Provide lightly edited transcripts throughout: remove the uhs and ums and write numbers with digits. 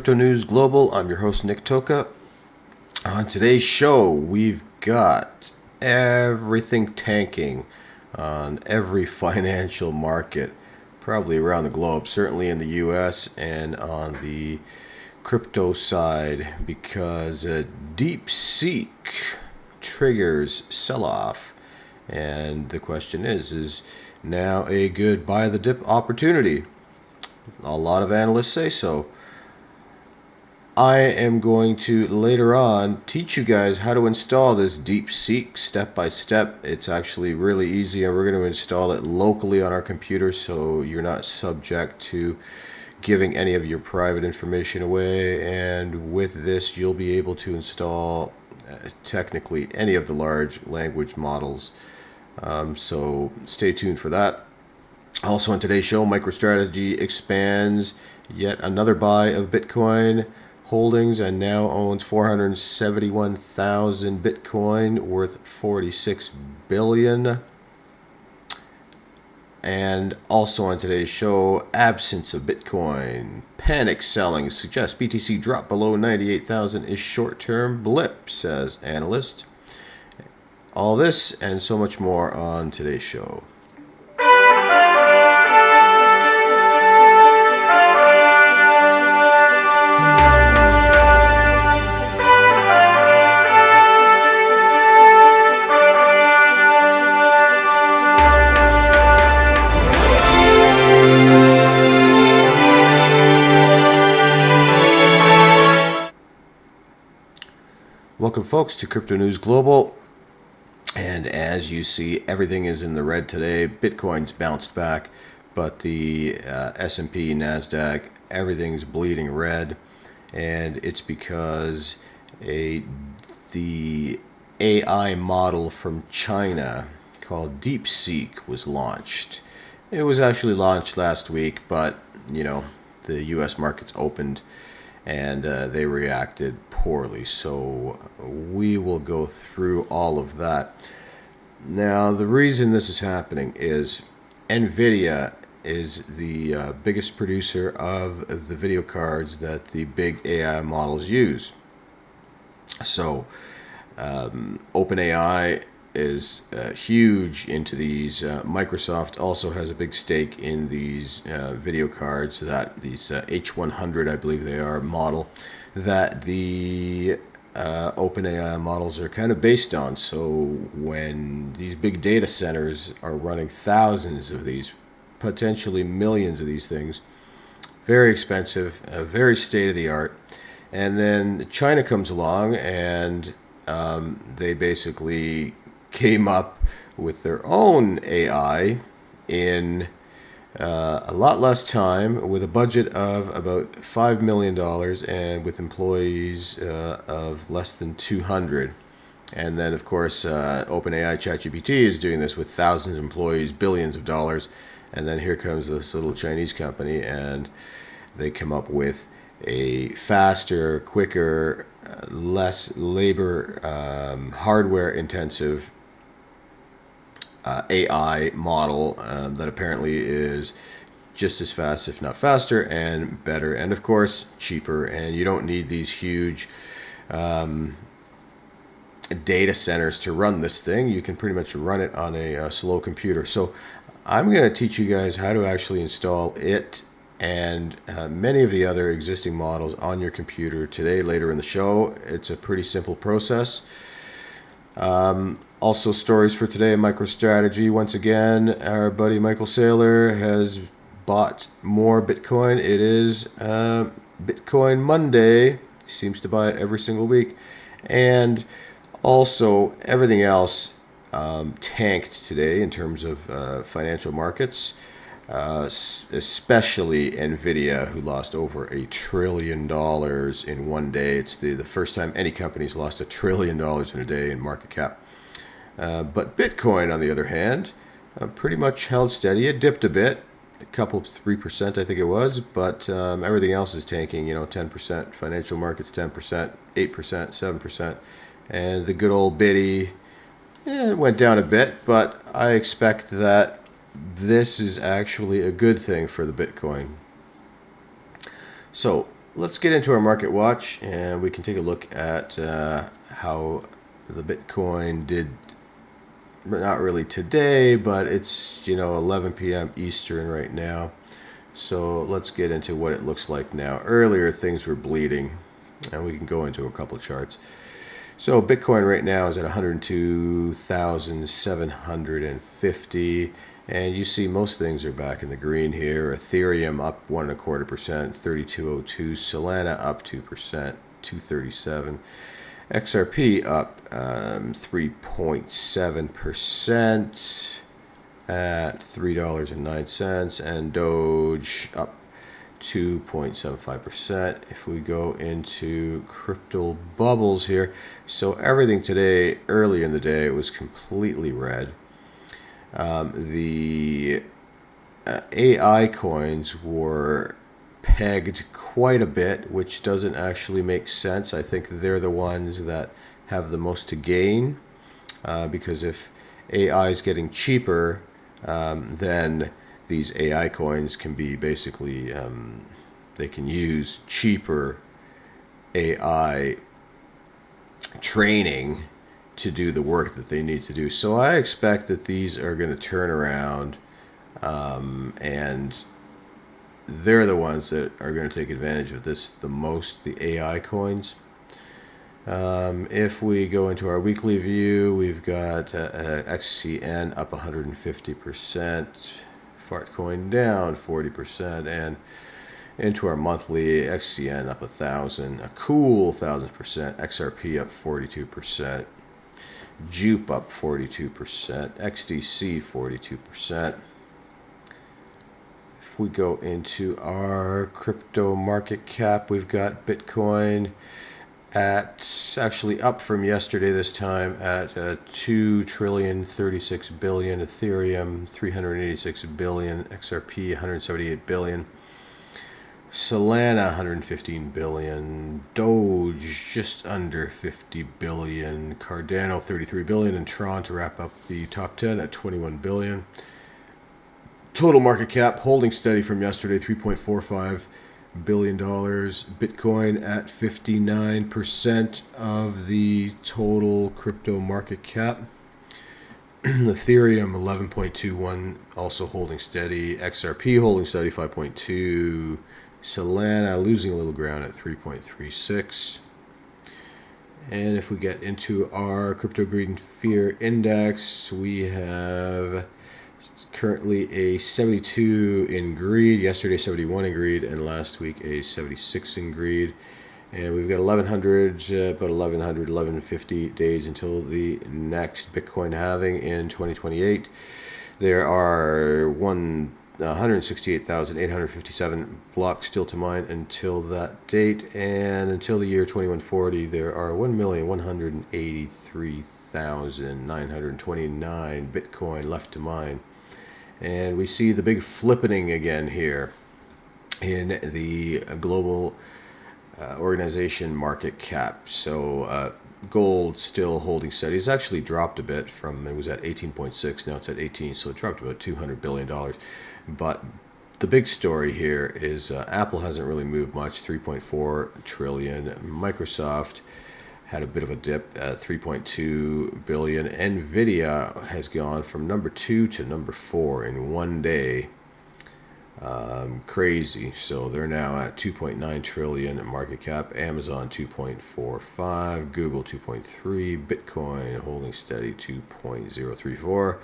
Crypto News Global. I'm your host, Nick Toka. On today's show, we've got everything tanking on every financial market, probably around the globe, certainly in the US and on the crypto side, because DeepSeek triggers sell-off. And the question is now a good buy the dip opportunity? A lot of analysts say so. I am going to later on teach you guys how to install this DeepSeek step by step. It's actually really easy, and we're going to install it locally on our computer so you're not subject to giving any of your private information away. And with this, you'll be able to install technically any of the large language models. So stay tuned for that. Also on today's show, MicroStrategy expands yet another buy of Bitcoin holdings and now owns 471,000 Bitcoin worth 46 billion. And also on today's show, absence of Bitcoin, panic selling suggests BTC drop below 98,000 is short-term blip, says Analyst. All this and so much more on today's show. Welcome, folks, to Crypto News Global. And as you see, everything is in the red today. Bitcoin's bounced back, but the S&P, NASDAQ, everything's bleeding red. And it's because the AI model from China called DeepSeek was launched. It was actually launched last week, but, the U.S. markets opened and they reacted poorly. So we will go through all of that. Now, the reason this is happening is NVIDIA is the biggest producer of the video cards that the big AI models use. So OpenAI is huge into these. Microsoft also has a big stake in these video cards, that these H100, I believe they are, model that the OpenAI models are kind of based on. So when these big data centers are running thousands of these, potentially millions of these things, very expensive, very state-of-the-art, and then China comes along and they basically came up with their own AI in a lot less time, with a budget of about $5 million and with employees of less than 200. And then, of course, OpenAI ChatGPT is doing this with thousands of employees, billions of dollars. And then here comes this little Chinese company, and they come up with a faster, quicker, less labor, hardware intensive AI model that apparently is just as fast, if not faster, and better, and of course cheaper. And you don't need these huge data centers to run this thing. You can pretty much run it on a slow computer. So I'm going to teach you guys how to actually install it and many of the other existing models on your computer today, later in the show. It's a pretty simple process. Also, stories for today, MicroStrategy. Once again, our buddy Michael Saylor has bought more Bitcoin. It is Bitcoin Monday. He seems to buy it every single week. And also, everything else tanked today in terms of financial markets, especially NVIDIA, who lost over $1 trillion in one day. It's the first time any company's lost $1 trillion in a day in market cap. But Bitcoin, on the other hand, pretty much held steady. It dipped a bit, a couple, 3%, I think it was, but everything else is tanking, 10%, financial markets 10%, 8%, 7%, and the good old bitty, it went down a bit, but I expect that this is actually a good thing for the Bitcoin. So let's get into our market watch, and we can take a look at how the Bitcoin did. Not really today, but it's 11 p.m. Eastern right now. So let's get into what it looks like now. Earlier things were bleeding, and we can go into a couple of charts. So Bitcoin right now is at 102,750, and you see most things are back in the green here. Ethereum up 1.25%, 3202. Solana up 2%, 237. XRP up 3.7% at $3.09, and Doge up 2.75%. If we go into crypto bubbles here, so everything today, early in the day, it was completely red. The AI coins were pegged quite a bit, which doesn't actually make sense. I think they're the ones that have the most to gain, because if AI is getting cheaper, then these AI coins can be basically, they can use cheaper AI training to do the work that they need to do. So I expect that these are going to turn around, and they're the ones that are going to take advantage of this the most, the AI coins. If we go into our weekly view, we've got XCN up 150%, Fartcoin down 40%, and into our monthly, XCN up 1,000, a cool 1,000%, XRP up 42%, Jupe up 42%, XDC 42%. If we go into our crypto market cap, we've got Bitcoin at actually up from yesterday this time at $2.036 trillion, Ethereum $386 billion, XRP $178 billion, Solana $115 billion, Doge just under $50 billion, Cardano $33 billion, and Tron to wrap up the top 10 at $21 billion. Total market cap holding steady from yesterday, $3.45 billion. Bitcoin at 59% of the total crypto market cap. Ethereum 11.21, also holding steady. XRP holding steady 5.2. Solana losing a little ground at 3.36. And if we get into our crypto greed and fear index, we have currently a 72 in greed, yesterday 71 in greed, and last week a 76 in greed. And we've got 1150 days until the next Bitcoin halving in 2028. There are 168,857 blocks still to mine until that date, and until the year 2140 there are 1,183,929 Bitcoin left to mine. And we see the big flippening again here in the global organization market cap. So gold still holding steady. It's actually dropped a bit from, it was at 18.6, now it's at 18, so it dropped about $200 billion. But the big story here is Apple hasn't really moved much, 3.4 trillion. Microsoft had a bit of a dip at 3.2 billion. Nvidia has gone from number 2 to number 4 in one day. Crazy. So they're now at 2.9 trillion in market cap. Amazon 2.45, Google 2.3, Bitcoin holding steady 2.034.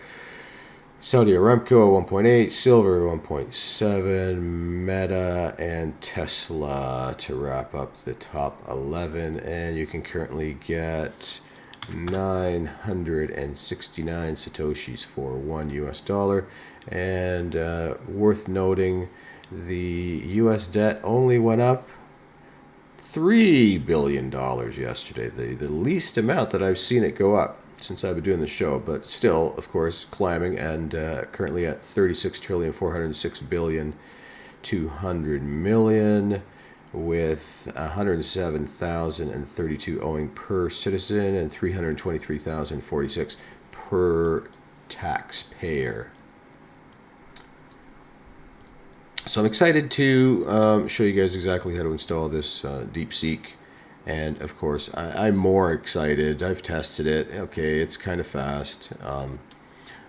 Saudi Aramco 1.8, silver 1.7, Meta and Tesla to wrap up the top 11. And you can currently get 969 Satoshis for $1 US. And worth noting, the US debt only went up $3 billion yesterday, the least amount that I've seen it go up since I've been doing the show, but still, of course, climbing, and currently at 36,406,200,000,000, with 107,032 owing per citizen and 323,046 per taxpayer. So I'm excited to show you guys exactly how to install this DeepSeek. And of course, I'm more excited. I've tested it. Okay, it's kind of fast.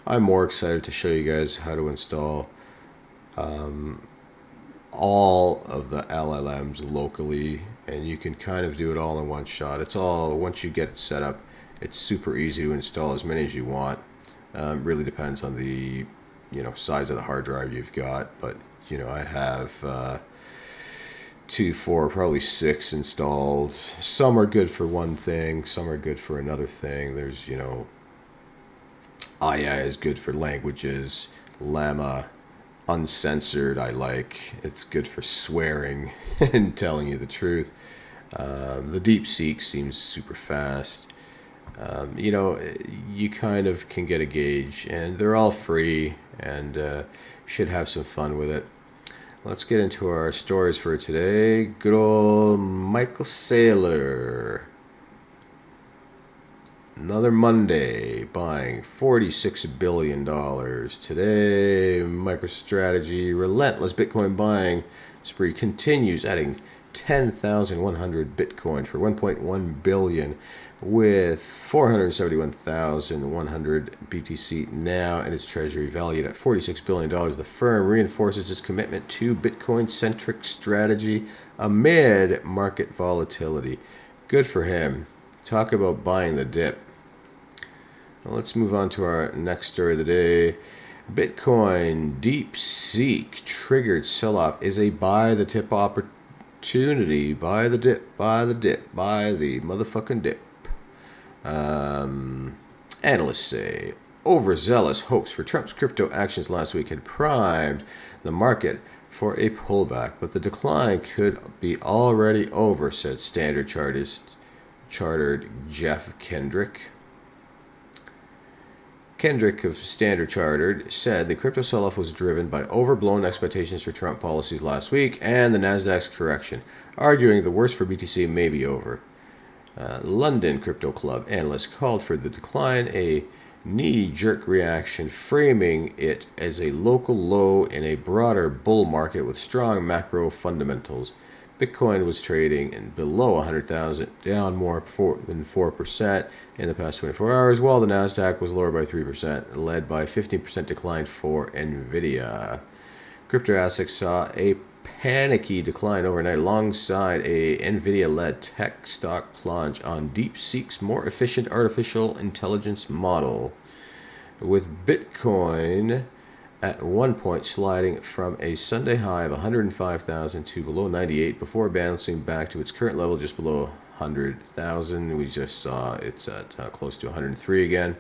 I'm more excited to show you guys how to install all of the LLMs locally, and you can kind of do it all in one shot. It's all, once you get it set up, it's super easy to install as many as you want. Really depends on the size of the hard drive you've got, but I have 2, 4, probably 6 installed. Some are good for one thing, some are good for another thing. There's AI is good for languages. Llama uncensored I like. It's good for swearing and telling you the truth. The DeepSeek seems super fast. You kind of can get a gauge, and they're all free, and should have some fun with it. Let's get into our stories for today. Good old Michael Saylor. Another Monday, buying $46 billion. Today, MicroStrategy, relentless Bitcoin buying spree continues, adding 10,100 Bitcoin for $1.1 billion, with 471,100 BTC now in its treasury, valued at $46 billion. The firm reinforces its commitment to Bitcoin-centric strategy amid market volatility. Good for him. Talk about buying the dip. Well, let's move on to our next story of the day. Bitcoin DeepSeek-Triggered Selloff is a buy the dip opportunity. Buy the dip, buy the dip, buy the motherfucking dip. Analysts say overzealous hopes for Trump's crypto actions last week had primed the market for a pullback, but the decline could be already over, said Standard Chartered Jeff Kendrick. Kendrick of Standard Chartered said the crypto sell-off was driven by overblown expectations for Trump policies last week and the Nasdaq's correction, arguing the worst for BTC may be over. London Crypto Club analysts called for the decline a knee-jerk reaction, framing it as a local low in a broader bull market with strong macro fundamentals. Bitcoin was trading in below 100,000, down more than 4% in the past 24 hours, while the Nasdaq was lower by 3%, led by a 15% decline for Nvidia. Crypto assets saw a panicky decline overnight alongside a Nvidia-led tech stock plunge on DeepSeek's more efficient artificial intelligence model, with Bitcoin at one point sliding from a Sunday high of 105,000 to below 98 before bouncing back to its current level just below 100,000. We just saw it's at close to 103 again.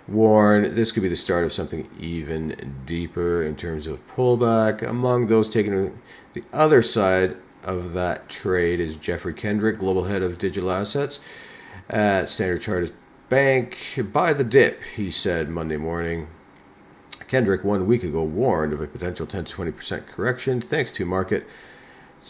Warn this could be the start of something even deeper in terms of pullback. Among those taking the other side of that trade is Jeffrey Kendrick, global head of digital assets at Standard Chartered Bank. Buy the dip, he said Monday morning. Kendrick 1 week ago warned of a potential 10 to 20% correction thanks to market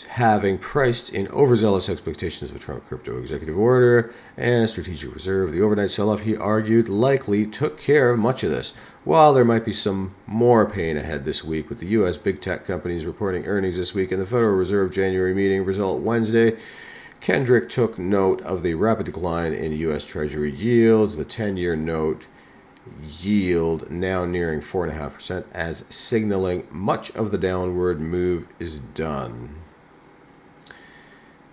having priced in overzealous expectations of a Trump crypto executive order and strategic reserve. The overnight sell-off, he argued, likely took care of much of this. While there might be some more pain ahead this week, with the U.S. big tech companies reporting earnings this week and the Federal Reserve January meeting result Wednesday, Kendrick took note of the rapid decline in U.S. Treasury yields. The 10-year note yield now nearing 4.5%, as signaling much of the downward move is done.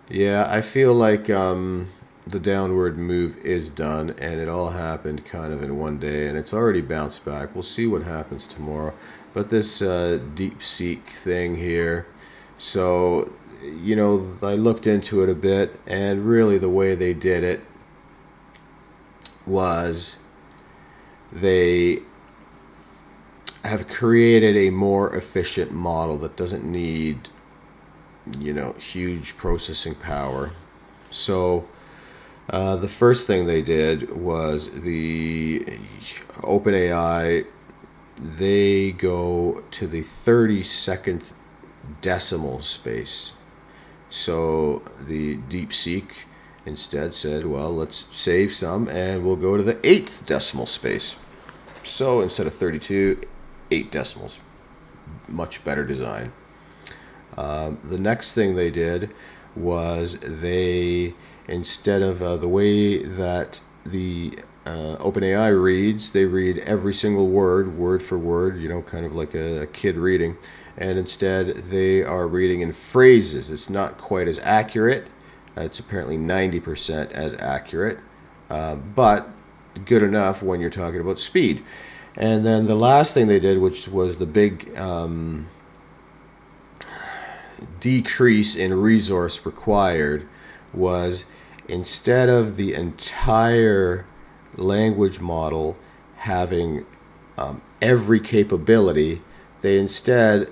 Yeah, I feel like the downward move is done, and it all happened kind of in one day, and it's already bounced back. We'll see what happens tomorrow. But this DeepSeek thing here, so, I looked into it a bit, and really the way they did it was they have created a more efficient model that doesn't need huge processing power. So the first thing they did was the OpenAI, they go to the 32nd decimal space. So the DeepSeek instead said, well, let's save some and we'll go to the 8th decimal space. So instead of 32, 8 decimals. Much better design. The next thing they did was they, instead of the way that the OpenAI reads, they read every single word, word for word, kind of like a kid reading. And instead, they are reading in phrases. It's not quite as accurate. It's apparently 90% as accurate, but good enough when you're talking about speed. And then the last thing they did, which was the big decrease in resource required, was instead of the entire language model having every capability, they instead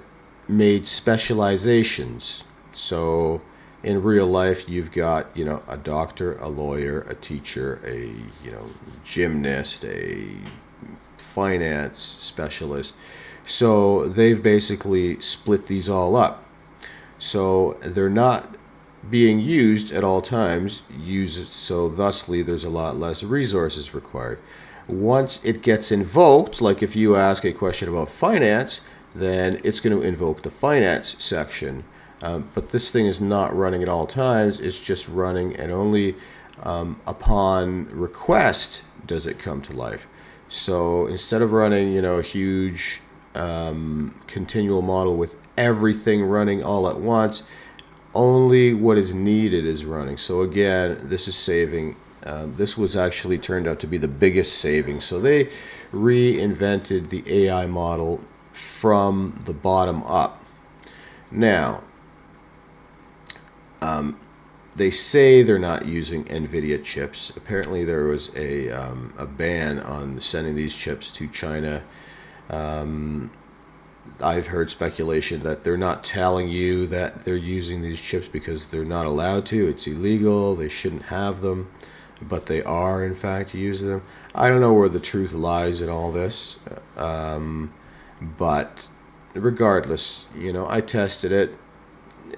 made specializations. So in real life, you've got, a doctor, a lawyer, a teacher, a, gymnast, a finance specialist. So they've basically split these all up. So they're not being used at all times, so thusly there's a lot less resources required. Once it gets invoked, like if you ask a question about finance, then it's going to invoke the finance section. But this thing is not running at all times. It's just running, and only upon request does it come to life. So instead of running, a huge continual model with everything running all at once, only what is needed is running. So again, this is saving. This was actually turned out to be the biggest saving. So they reinvented the AI model from the bottom up. Now, they say they're not using NVIDIA chips. Apparently there was a ban on sending these chips to China. I've heard speculation that they're not telling you that they're using these chips because they're not allowed to. It's illegal. They shouldn't have them. But they are, in fact, using them. I don't know where the truth lies in all this. But regardless, I tested it.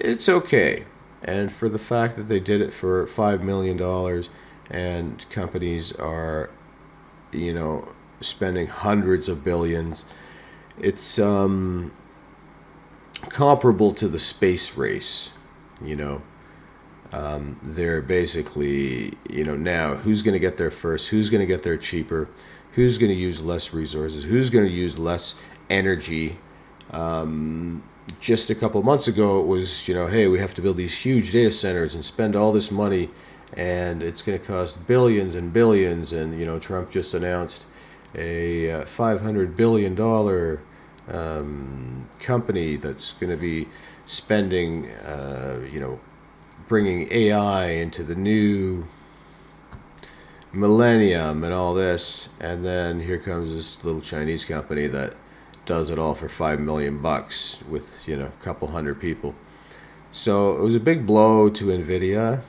It's okay. And for the fact that they did it for $5 million and companies are, spending hundreds of billions, it's comparable to the space race. They're basically, now who's going to get there first? Who's going to get there cheaper? Who's going to use less resources? Who's going to use less energy? Just a couple months ago, it was, hey, we have to build these huge data centers and spend all this money, and it's going to cost billions and billions. And, Trump just announced a $500 billion company that's going to be spending, bringing AI into the new millennium and all this. And then here comes this little Chinese company that does it all for $5 million with, a couple hundred people. So it was a big blow to NVIDIA.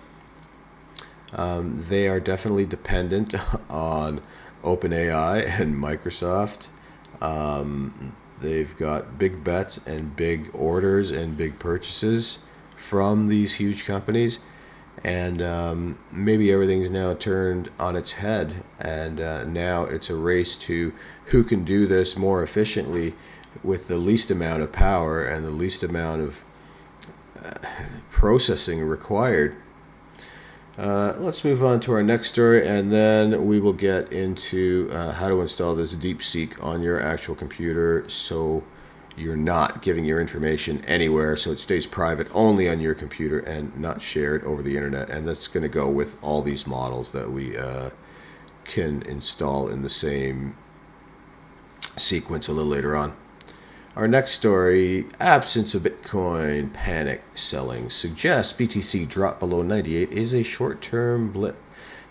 They are definitely dependent on OpenAI and Microsoft. They've got big bets and big orders and big purchases from these huge companies. And maybe everything's now turned on its head, and now it's a race to who can do this more efficiently with the least amount of power and the least amount of processing required. Let's move on to our next story, and then we will get into how to install this DeepSeek on your actual computer so you're not giving your information anywhere, so it stays private only on your computer and not shared over the internet. And that's going to go with all these models that we can install in the same sequence a little later on. Our next story, absence of Bitcoin panic selling suggests BTC drop below 98 is a short-term blip.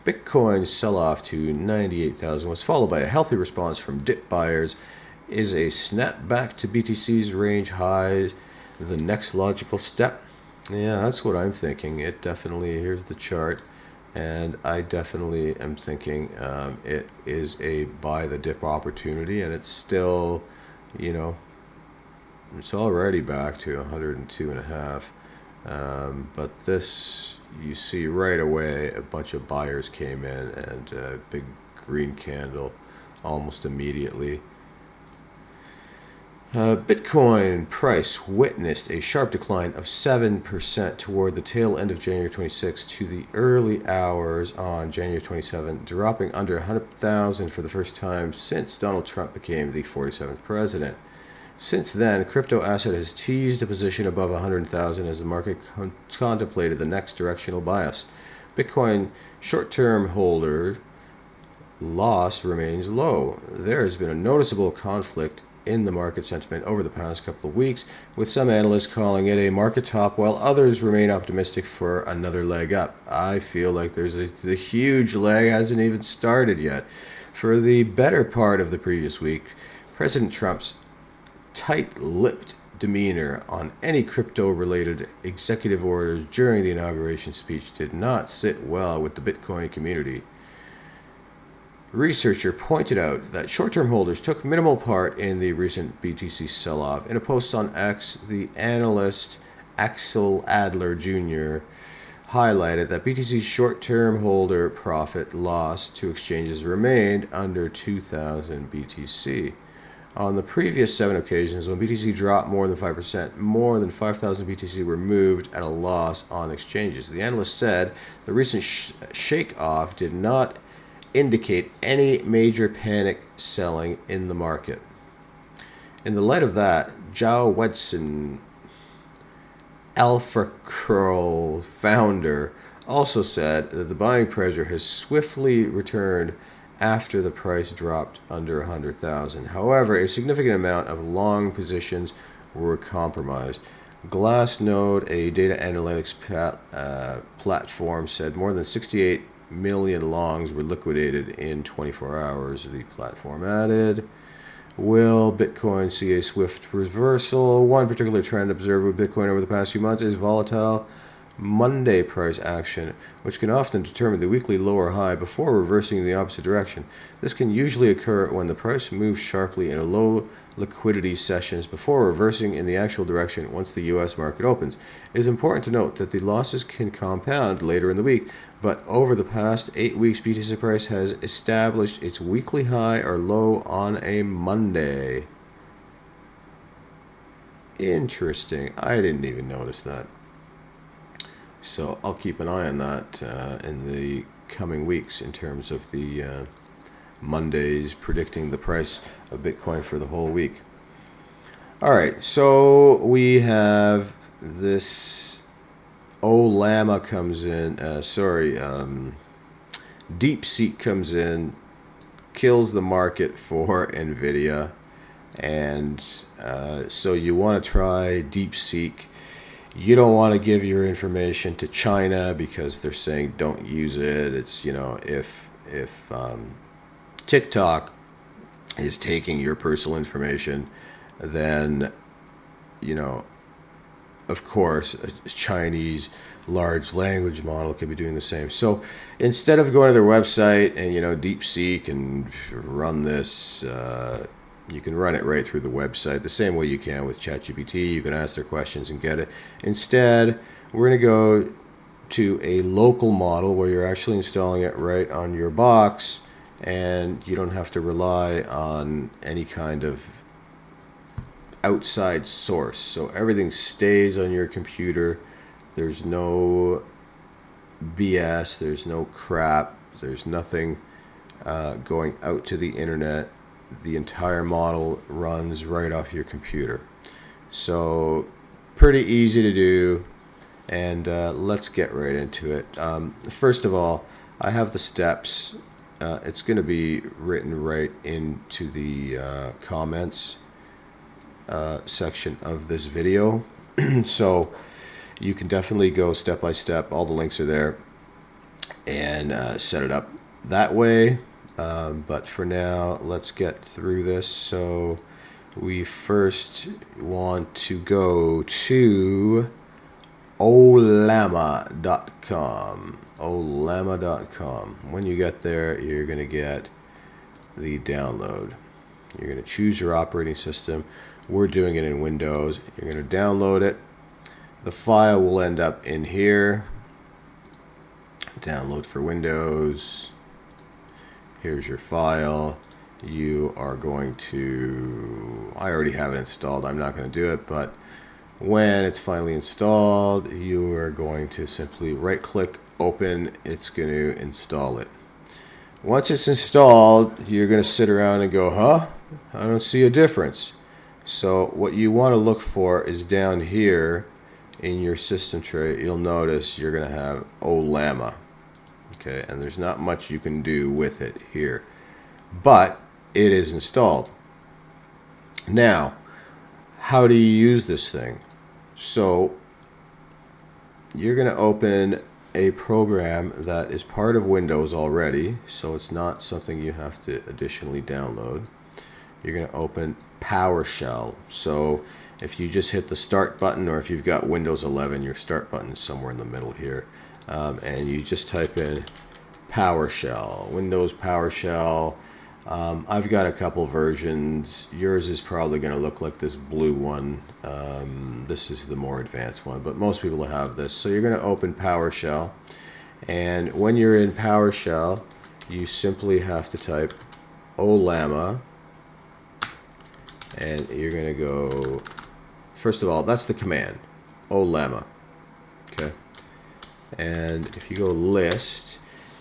Bitcoin sell-off to 98,000 was followed by a healthy response from dip buyers. Is a snap back to BTC's range highs the next logical step? Yeah, that's what I'm thinking. It definitely, here's the chart, and I definitely am thinking it is a buy the dip opportunity, and it's still, it's already back to 102.5. But this, you see right away, a bunch of buyers came in, and a big green candle almost immediately. Bitcoin price witnessed a sharp decline of 7% toward the tail end of January 26 to the early hours on January 27, dropping under 100,000 for the first time since Donald Trump became the 47th president. Since then, crypto asset has teased a position above 100,000 as the market contemplated the next directional bias. Bitcoin short-term holder loss remains low. There has been a noticeable conflict in the market sentiment over the past couple of weeks, with some analysts calling it a market top while others remain optimistic for another leg up. I feel like the huge leg hasn't even started yet. For the better part of the previous week, President Trump's tight-lipped demeanor on any crypto-related executive orders during the inauguration speech did not sit well with the Bitcoin community. Researcher pointed out that short-term holders took minimal part in the recent BTC sell-off. In a post on X, the analyst Axel Adler Jr. highlighted that BTC's short-term holder profit loss to exchanges remained under 2,000 BTC. On the previous 7 occasions, when BTC dropped more than 5%, more than 5,000 BTC were moved at a loss on exchanges. The analyst said the recent shake-off did not indicate any major panic selling in the market. In the light of that, Zhao Wedson, AlphaCurl founder, also said that the buying pressure has swiftly returned after the price dropped under 100,000. However, a significant amount of long positions were compromised. Glassnode, a data analytics platform, said more than 68 million longs were liquidated in 24 hours, the platform added. Will Bitcoin see a swift reversal? One particular trend observed with Bitcoin over the past few months is volatile Monday price action, which can often determine the weekly low or high before reversing in the opposite direction. This can usually occur when the price moves sharply in a low liquidity sessions before reversing in the actual direction once the U.S. market opens. It is important to note that the losses can compound later in the week, but over the past 8 weeks, BTC price has established its weekly high or low on a Monday. Interesting. I didn't even notice that. So I'll keep an eye on that in the coming weeks in terms of the Mondays predicting the price of Bitcoin for the whole week. All right, so we have this Ollama comes in, DeepSeek comes in, kills the market for NVIDIA, and so you want to try DeepSeek. You don't want to give your information to China because they're saying don't use it. It's, if TikTok is taking your personal information, then, of course, a Chinese large language model could be doing the same. So instead of going to their website and, DeepSeek and run this, you can run it right through the website the same way you can with ChatGPT. You can ask their questions and get it. Instead, we're going to go to a local model where you're actually installing it right on your box, and you don't have to rely on any kind of outside source. So everything stays on your computer. There's no BS. There's no crap. There's nothing going out to the internet. The entire model runs right off your computer. So pretty easy to do, and let's get right into it. First of all, I have the steps. It's going to be written right into the comments section of this video. So you can definitely go step by step. All the links are there, and set it up that way. But for now, let's get through this. So we first want to go to Ollama.com. Ollama.com. When you get there, you're going to get the download. You're going to choose your operating system. We're doing it in Windows. You're going to download it. The file will end up in here. Download for Windows. Here's your file. you are going to, I already have it installed, I'm not going to do it, but when it's finally installed, you are going to simply right click, open, it's going to install it. Once it's installed, you're going to sit around and go, huh? I don't see a difference. So what you want to look for is down here in your system tray, you'll notice you're going to have Ollama. Okay, and there's not much you can do with it here, but it is installed. Now, how do you use this thing? So you're going to open a program that is part of Windows already, so it's not something you have to additionally download. You're going to open PowerShell. So if you just hit the start button, or if you've got Windows 11, your start button is somewhere in the middle here, and you just type in PowerShell, Windows PowerShell. I've got a couple versions. Yours is probably going to look like this blue one. This is the more advanced one, but most people have this. So you're going to open PowerShell, and when you're in PowerShell, you simply have to type Ollama, and you're going to go, first of all, that's the command, Ollama. Okay, and if you go list,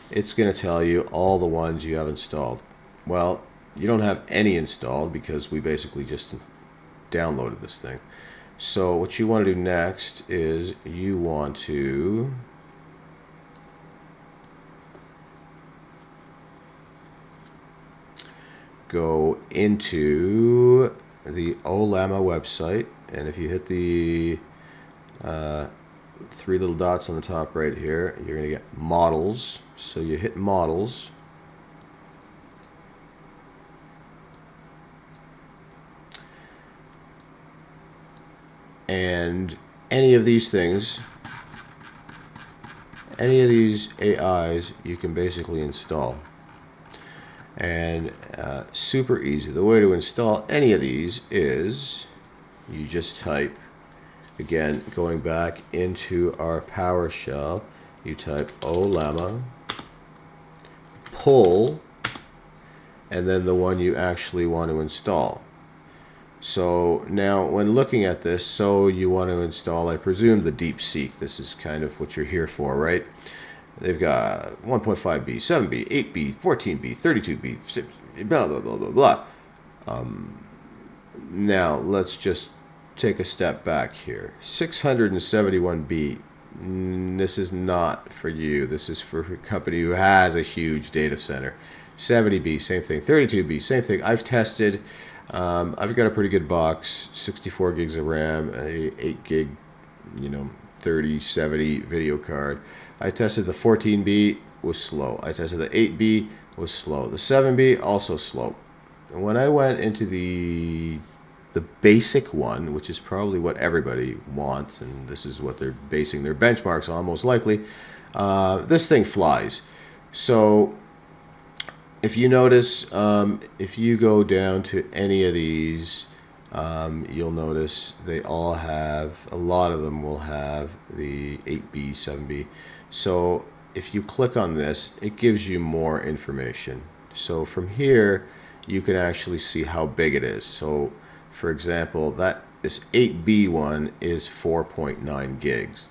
it's going to tell you all the ones you have installed. Well, you don't have any installed because we basically just downloaded this thing. So what you want to do next is you want to go into the Ollama website, and if you hit the three little dots on the top right here, you're going to get models. So you hit models, and any of these things, any of these AIs, you can basically install. And super easy. The way to install any of these is you just type, again, going back into our PowerShell, you type Ollama, pull, and then the one you actually want to install. So now when looking at this, so you want to install, I presume, the DeepSeek. This is kind of what you're here for, right? They've got 1.5B, 7B, 8B, 14B, 32B, blah, blah, blah, blah, blah. Now, let's just take a step back here. 671B, this is not for you. This is for a company who has a huge data center. 70B, same thing. 32B, same thing. I've tested. I've got a pretty good box, 64 gigs of RAM, a 8 gig, 3070 video card. I tested the 14B, was slow. I tested the 8B, was slow. The 7B, also slow. And when I went into the basic one, which is probably what everybody wants, and this is what they're basing their benchmarks on most likely, this thing flies. So if you notice, if you go down to any of these, you'll notice they all have, a lot of them will have the 8B, 7B. So if you click on this, it gives you more information. So from here, you can actually see how big it is. So for example, this 8B one is 4.9 gigs.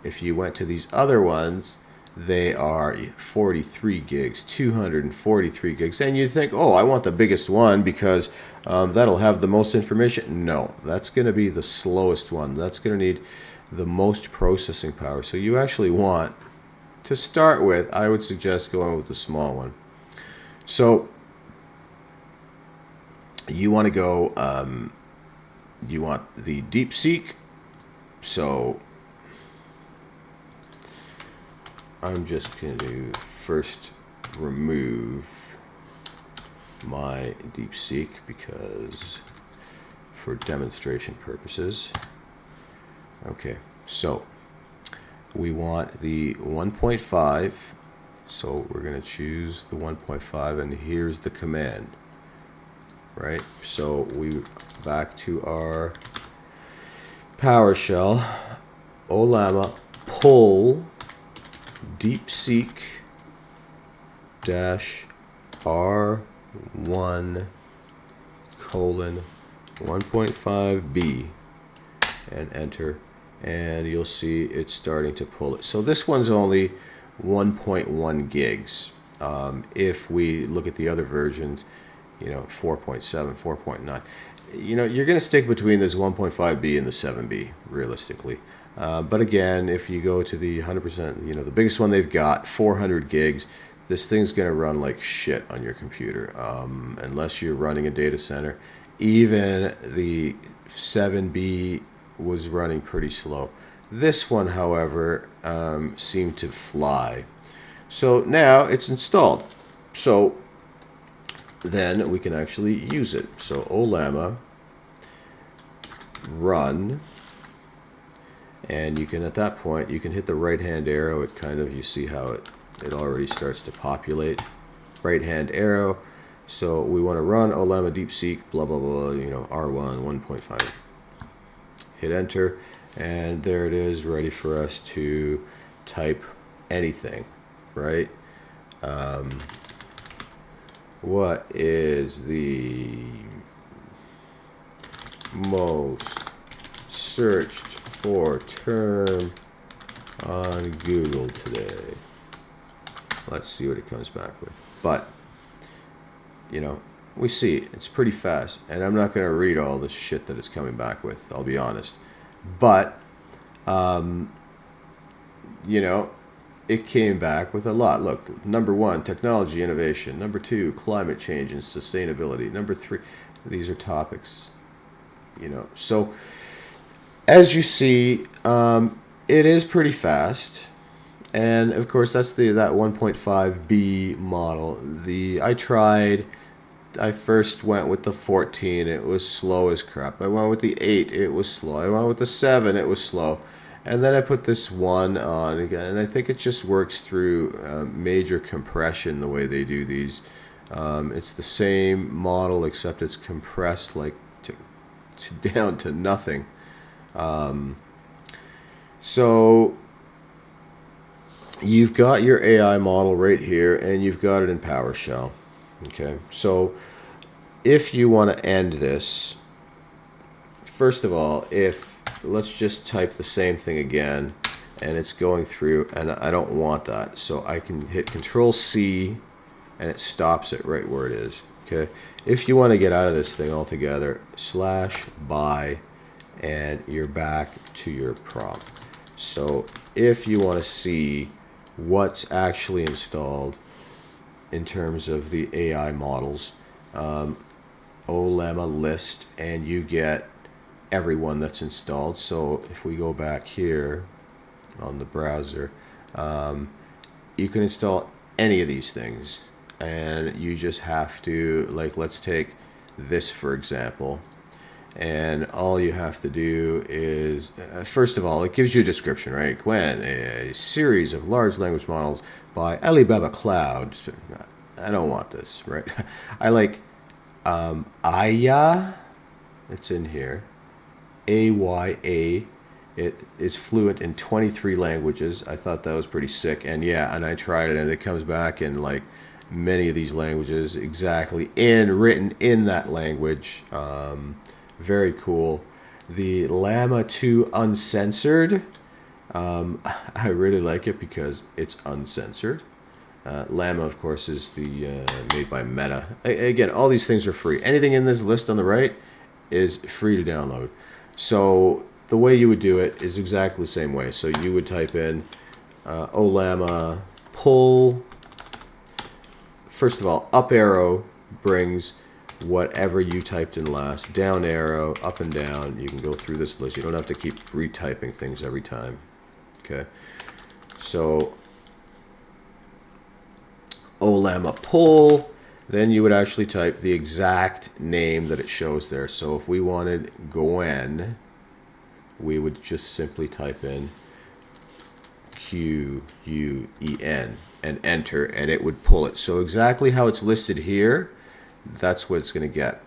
If you went to these other ones, they are 43 gigs, 243 gigs. And you think, oh, I want the biggest one because that'll have the most information. No, that's going to be the slowest one. That's going to need the most processing power. So you actually want, to start with, I would suggest going with the small one. So you want to go, you want the DeepSeek. So I'm just going to first remove my DeepSeek because for demonstration purposes. Okay, so we want the 1.5, so we're going to choose the 1.5, and here's the command, right? So we back to our PowerShell, Ollama, pull DeepSeek -R 1 colon 1.5b and enter, and you'll see it's starting to pull it. So this one's only 1.1 gigs. If we look at the other versions, 4.7, 4.9, you're going to stick between this 1.5b and the 7b realistically. But again, if you go to the 100%, the biggest one they've got, 400 gigs, this thing's going to run like shit on your computer, unless you're running a data center. Even the 7B was running pretty slow. This one, however, seemed to fly. So now it's installed. So then we can actually use it. So Ollama run, and you can, at that point, you can hit the right-hand arrow. It kind of, you see how it already starts to populate. Right-hand arrow. So we want to run Ollama DeepSeek, blah, blah, blah, R1, 1.5. Hit enter, and there it is, ready for us to type anything, right? What is the most searched for term on Google today? Let's see what it comes back with. But we see it's pretty fast, and I'm not going to read all the shit that it's coming back with, I'll be honest. But it came back with a lot. Look, number 1, technology innovation. Number 2, climate change and sustainability. Number 3, these are topics. So as you see, it is pretty fast. And of course, that's that 1.5B model. I first went with the 14. It was slow as crap. I went with the 8. It was slow. I went with the 7. It was slow. And then I put this 1 on again. And I think it just works through major compression the way they do these. It's the same model, except it's compressed like down to nothing. So you've got your AI model right here, and you've got it in PowerShell. Okay, so if you want to end this, first of all, let's just type the same thing again, and it's going through, and I don't want that, so I can hit Control C, and it stops it right where it is. Okay, if you want to get out of this thing altogether, /by, and you're back to your prompt. So if you want to see what's actually installed in terms of the AI models, Ollama list, and you get everyone that's installed. So if we go back here on the browser, you can install any of these things, and you just have to, like, let's take this for example, and all you have to do is, first of all, it gives you a description, right? Gwen, a series of large language models by Alibaba Cloud. I don't want this, right? I like Aya. It's in here. AYA. It is fluent in 23 languages. I thought that was pretty sick. And yeah, and I tried it, and it comes back in like many of these languages exactly written in that language. Very cool. The Llama 2 Uncensored. I really like it because it's uncensored. Llama, of course, is the made by Meta. Again, all these things are free. Anything in this list on the right is free to download. So the way you would do it is exactly the same way. So you would type in Ollama pull. First of all, up arrow brings whatever you typed in last. Down arrow, up and down. You can go through this list. You don't have to keep retyping things every time. Okay. So Ollama pull, then you would actually type the exact name that it shows there. So if we wanted Gwen, we would just simply type in Quen and enter, and it would pull it. So exactly how it's listed here, that's what it's going to get.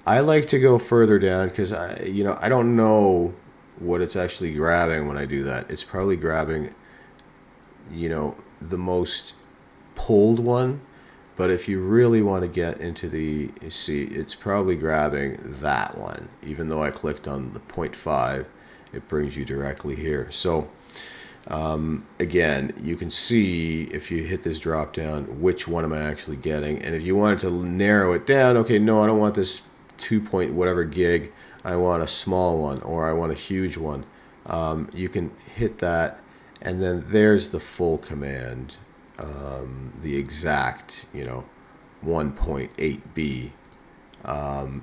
I like to go further down because I don't know what it's actually grabbing when I do that. It's probably grabbing the most pulled one, But if you really want to get into the, you see, it's probably grabbing that one. Even though I clicked on the 0.5, it brings you directly here. So again, you can see if you hit this drop down, which one am I actually getting? And if you wanted to narrow it down, okay, no, I don't want this 2 point whatever gig. I want a small one, or I want a huge one. You can hit that, and then there's the full command. The exact, 1.8b.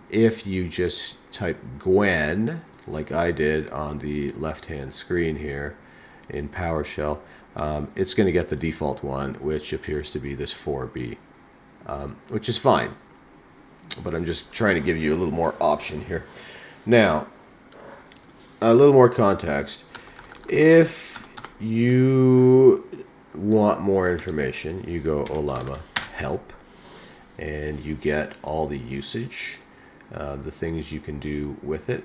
If you just type Gwen, like I did on the left-hand screen here in PowerShell, it's going to get the default one, which appears to be this 4b, which is fine. But I'm just trying to give you a little more option here. Now, a little more context. If you want more information, you go Ollama help, and you get all the usage, the things you can do with it.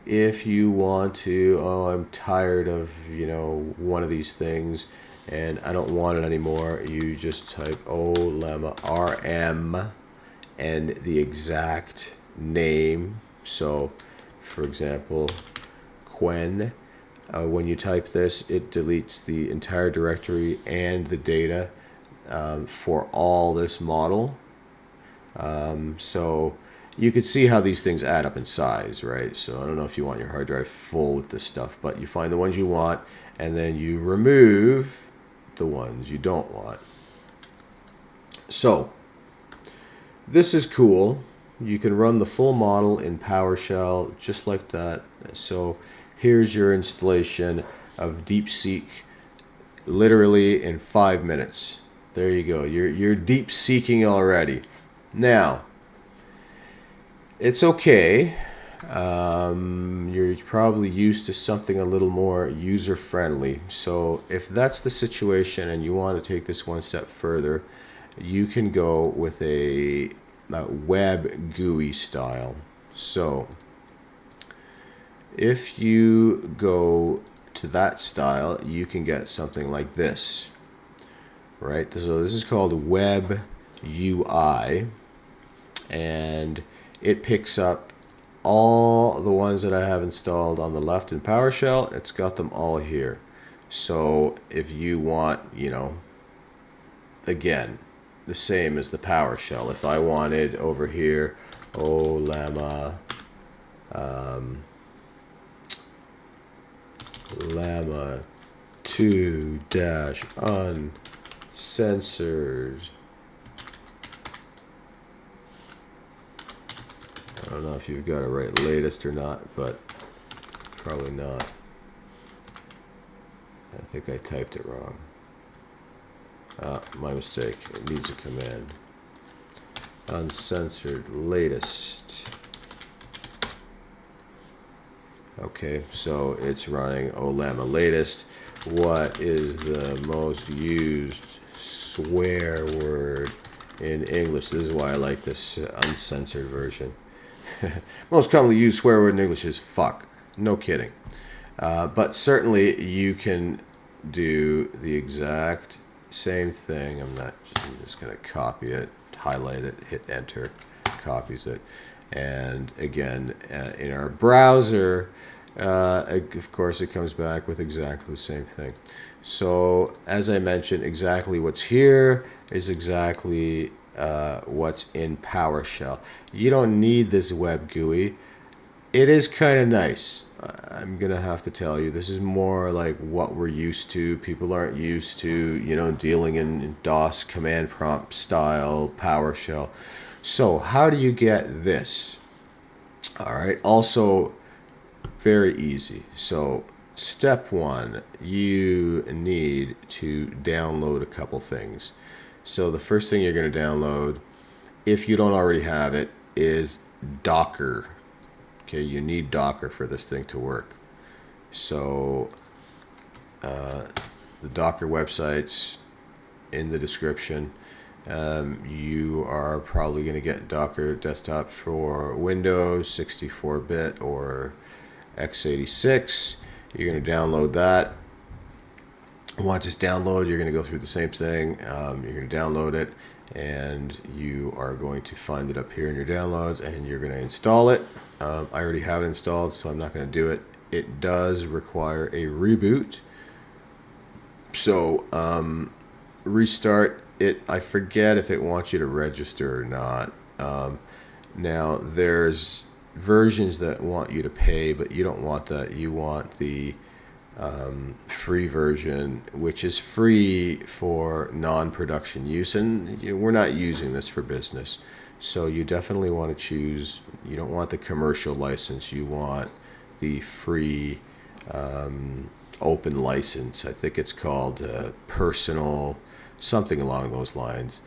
If you want to, I'm tired of one of these things and I don't want it anymore, you just type Ollama RM and the exact name. So for example, Quen. When you type this, it deletes the entire directory and the data for all this model. So you could see how these things add up in size, right? So I don't know if you want your hard drive full with this stuff, but you find the ones you want, and then you remove the ones you don't want. So this is cool. You can run the full model in PowerShell just like that. So here's your installation of DeepSeek, literally in 5 minutes. There you go. You're deep seeking already. Now, it's okay. You're probably used to something a little more user-friendly. So if that's the situation and you want to take this one step further, you can go with a web GUI style. So if you go to that style, you can get something like this, right? So this is called webUI, and it picks up all the ones that I have installed on the left in PowerShell. It's got them all here. So if you want, again, the same as the PowerShell. If I wanted over here, Ollama, Llama 2-uncensored. I don't know if you've got it right latest or not, but probably not. I think I typed it wrong. My mistake. It needs a command. Uncensored latest. Okay, so it's running Ollama latest. What is the most used swear word in English? This is why I like this uncensored version. Most commonly used swear word in English is fuck. No kidding. But certainly you can do the exact same thing. I'm just going to copy it, highlight it, hit enter, copies it. And again, in our browser, of course, it comes back with exactly the same thing. So as I mentioned, exactly what's here is exactly what's in PowerShell. You don't need this web GUI. It is kind of nice. I'm going to have to tell you, this is more like what we're used to. People aren't used to, dealing in DOS command prompt style PowerShell. So how do you get this? All right. Also, very easy. So step one, you need to download a couple things. So the first thing you're going to download, if you don't already have it, is Docker. Okay, you need Docker for this thing to work. So the Docker website's in the description. You are probably going to get Docker desktop for Windows 64-bit or x86. You're going to download that. Once it's downloaded, you're going to go through the same thing. You're going to download it, and you are going to find it up here in your downloads, and you're going to install it. I already have it installed, so I'm not going to do it. It does require a reboot. So restart it. I forget if it wants you to register or not. Now, there's versions that want you to pay, but you don't want that. You want the free version, which is free for non-production use, and we're not using this for business. So you definitely want to choose, you don't want the commercial license, you want the free open license. I think it's called personal, something along those lines.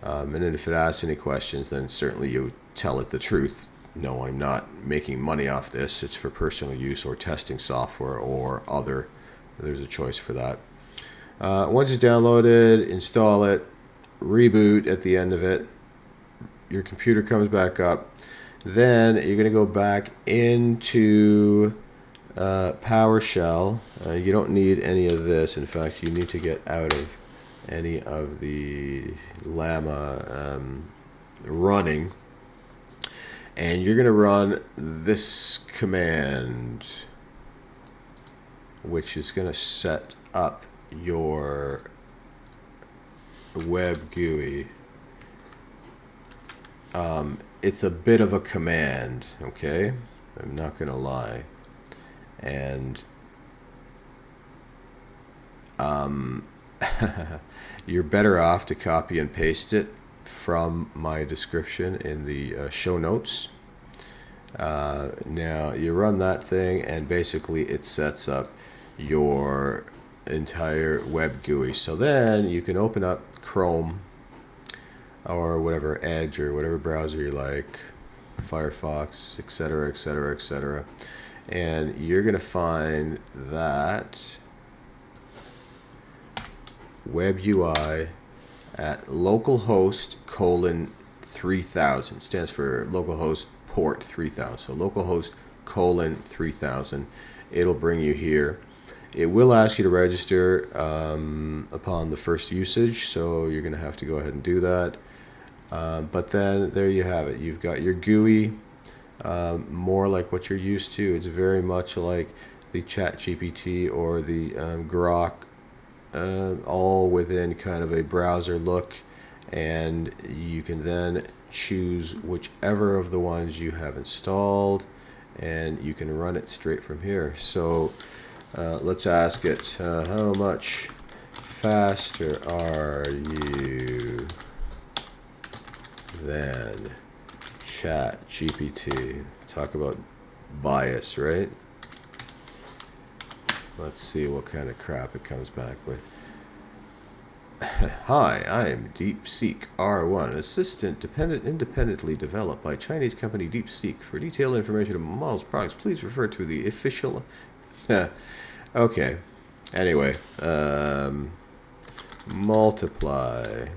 And then if it asks any questions, then certainly you tell it the truth. No, I'm not making money off this. It's for personal use or testing software or other. There's a choice for that. Once it's downloaded, install it, reboot at the end of it. Your computer comes back up. Then you're going to go back into PowerShell. You don't need any of this. In fact, you need to get out of any of the Ollama running. And you're going to run this command, which is going to set up your web GUI. It's a bit of a command, okay? I'm not going to lie. And you're better off to copy and paste it from my description in the show notes. Now you run that thing, and basically it sets up your entire web GUI. So then you can open up Chrome or whatever, Edge or whatever browser you like, Firefox, etc., etc., etc., and you're going to find that webUI at localhost :3000. Stands for localhost port 3000. So localhost :3000. It'll bring you here. It will ask you to register upon the first usage, so you're going to have to go ahead and do that. But then there you have it. You've got your GUI, more like what you're used to. It's very much like the ChatGPT or the Grok, all within kind of a browser look, and you can then choose whichever of the ones you have installed, and you can run it straight from here. So let's ask it, how much faster are you than ChatGPT? Talk about bias, right? Let's see what kind of crap it comes back with. Hi, I am DeepSeek R1, assistant independently developed by Chinese company DeepSeek. For detailed information on models products, please refer to the official. Okay. Anyway, multiply.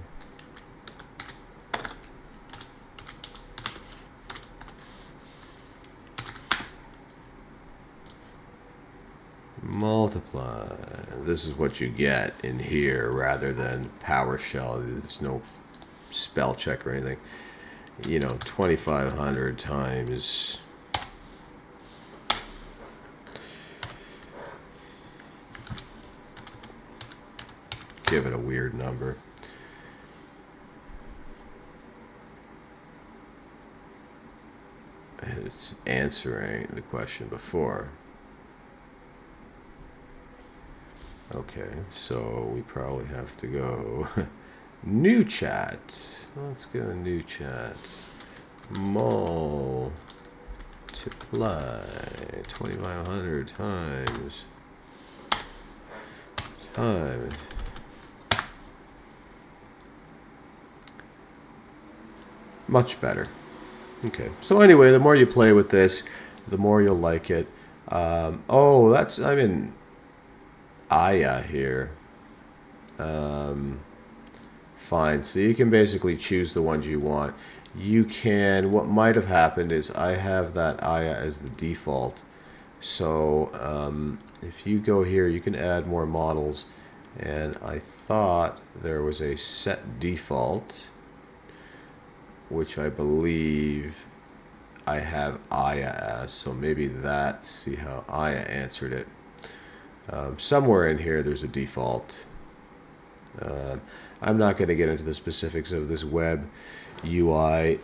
Multiply. This is what you get in here rather than PowerShell. There's no spell check or anything. 2,500 times. Give it a weird number. It's answering the question before. Okay, so we probably have to go new chat. Let's go new chat. Multiply 2,500 times much better. Okay, so anyway, the more you play with this, the more you'll like it. I'm in Aya here. Fine, so you can basically choose the ones you want. You can, what might have happened is I have that Aya as the default. So if you go here, you can add more models. and I thought there was a set default, which I believe I have Aya as, so maybe that's, see how Aya answered it. Somewhere in here there's a default. I'm not going to get into the specifics of this web UI.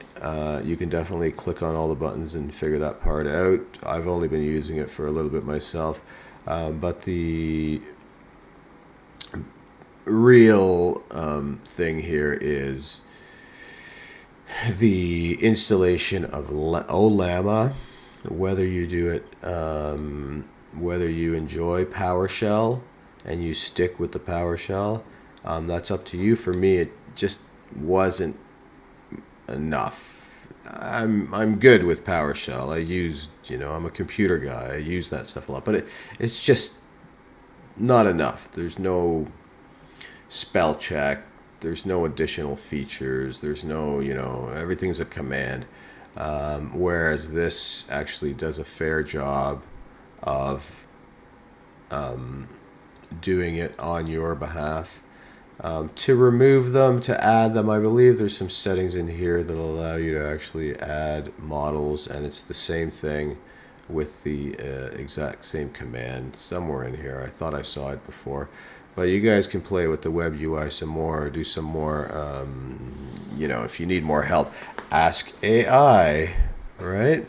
You can definitely click on all the buttons and figure that part out. I've only been using it for a little bit myself, but the real thing here is the installation of Ollama, whether you do it, whether you enjoy PowerShell and you stick with the PowerShell, that's up to you. For me, it just wasn't enough. I'm good with PowerShell. I use, I'm a computer guy. I use that stuff a lot, but it's just not enough. There's no spell check. There's no additional features. There's no, everything's a command. Whereas this actually does a fair job of doing it on your behalf. To remove them, to add them, I believe there's some settings in here that allow you to actually add models, and it's the same thing with the exact same command somewhere in here. I thought I saw it before. But you guys can play with the web UI some more, do some more, if you need more help, ask AI, right?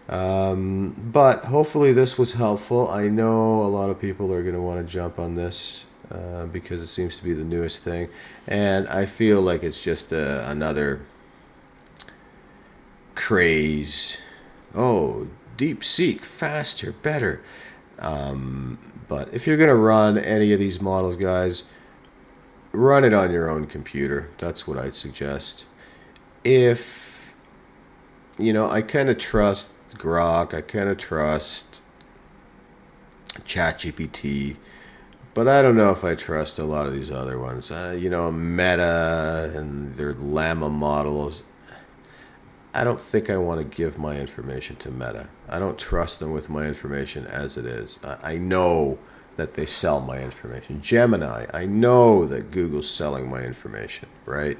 But hopefully this was helpful. I know a lot of people are going to want to jump on this because it seems to be the newest thing. And I feel like it's just another craze. Oh, DeepSeek, faster, better. But if you're going to run any of these models, guys, run it on your own computer. That's what I'd suggest. If, I kind of trust Grok, I kind of trust ChatGPT, but I don't know if I trust a lot of these other ones. Meta and their Llama models. I don't think I want to give my information to Meta. I don't trust them with my information as it is. I know that they sell my information. Gemini, I know that Google's selling my information, right?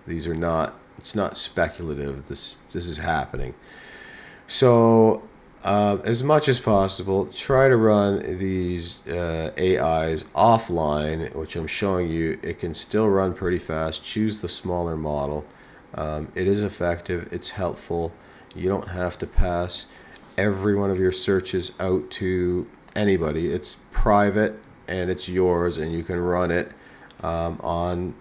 These are not, it's not speculative. This is happening. So as much as possible, try to run these AIs offline, which I'm showing you. It can still run pretty fast. Choose the smaller model. It is effective. It's helpful. You don't have to pass every one of your searches out to anybody. It's private and it's yours, and you can run it on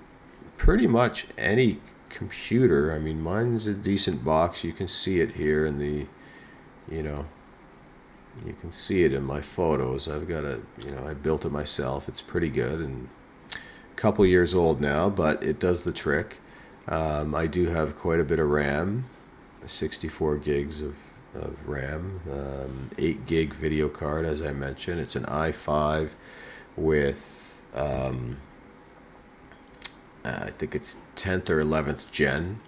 pretty much any computer. I mean, mine's a decent box. You can see it here in the, you can see it in my photos. I've got I built it myself. It's pretty good and a couple years old now, but it does the trick. I do have quite a bit of RAM, 64 gigs of RAM, 8 gig video card, as I mentioned. It's an i5 with, I think it's 10th or 11th gen.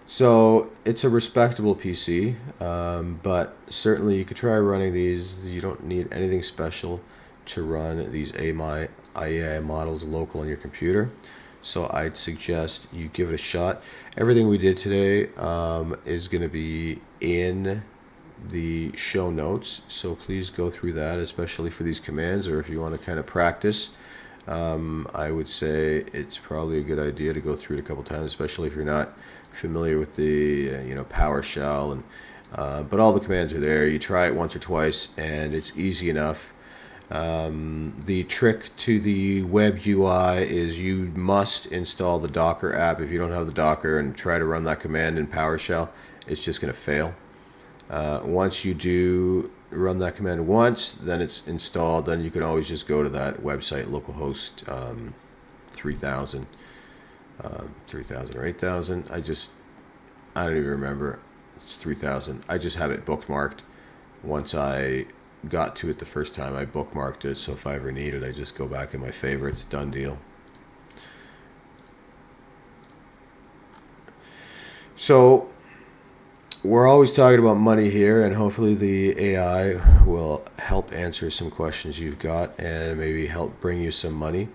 So it's a respectable PC, but certainly you could try running these. You don't need anything special to run these AI models local on your computer. So I'd suggest you give it a shot. Everything we did today is going to be in the show notes. So please go through that, especially for these commands, or if you want to kind of practice. I would say it's probably a good idea to go through it a couple times, especially if you're not familiar with the PowerShell. And but all the commands are there. You try it once or twice, and it's easy enough. The trick to the web UI is you must install the Docker app. If you don't have the Docker and try to run that command in PowerShell, it's just going to fail. Once you do run that command once, then it's installed. Then you can always just go to that website, localhost 3000, 3000 or 8000. I don't even remember. It's 3000. I just have it bookmarked. Once I got to it the first time, I bookmarked it, so if I ever need it, I just go back in my favorites. Done deal. So we're always talking about money here, and hopefully the AI will help answer some questions you've got and maybe help bring you some money.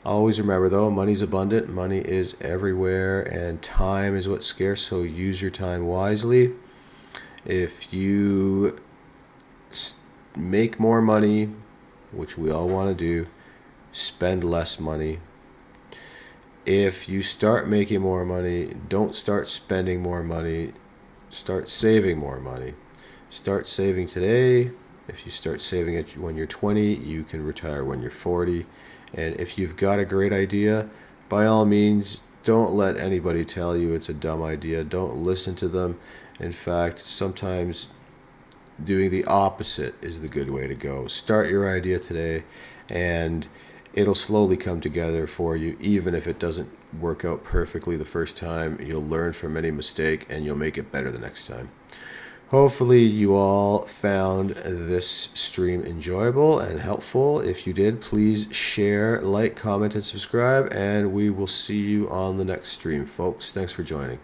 Always remember though, money's abundant, money is everywhere, and time is what's scarce, so use your time wisely. If you make more money, which we all want to do, spend less money. If you start making more money, don't start spending more money, start saving more money. Start saving today. If you start saving it when you're 20, you can retire when you're 40. And if you've got a great idea, by all means, don't let anybody tell you it's a dumb idea. Don't listen to them. In fact, sometimes doing the opposite is the good way to go. Start your idea today, and it'll slowly come together for you. Even if it doesn't work out perfectly the first time, you'll learn from any mistake and you'll make it better the next time. Hopefully you all found this stream enjoyable and helpful. If you did, please share, like, comment, and subscribe, and we will see you on the next stream, folks. Thanks for joining.